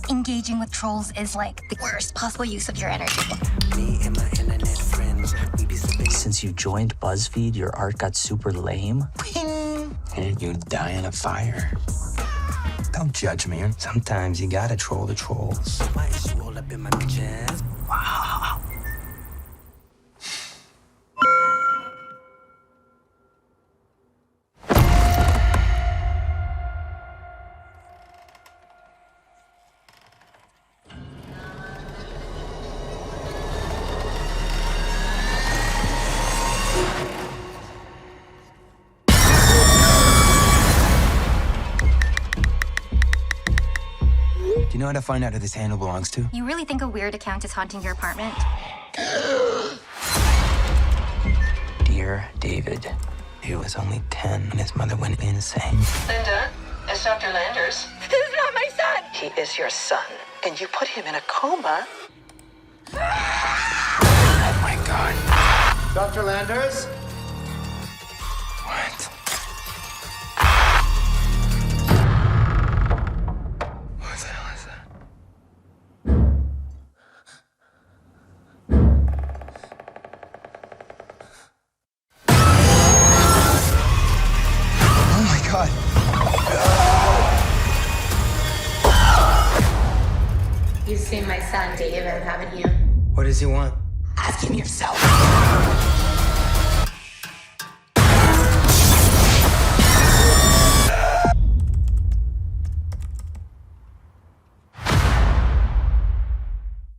engaging with trolls is like the worst possible use of your energy. Me and my internet friends, we be sipping. Since you joined BuzzFeed, your art got super lame. And you die in a fire. Don't judge me. Sometimes you gotta troll the trolls. My issue all up in my bitches. Wow. Do you know how to find out who this handle belongs to? You really think a weird account is haunting your apartment? Dear David, he was only 10 when his mother went insane. Linda, it's Dr. Landers. This is not my son! He is your son, and you put him in a coma. Oh my God. Dr. Landers? What? What the hell is that? Oh my God. You've seen my son, David, haven't you? What does he want? Ask him yourself.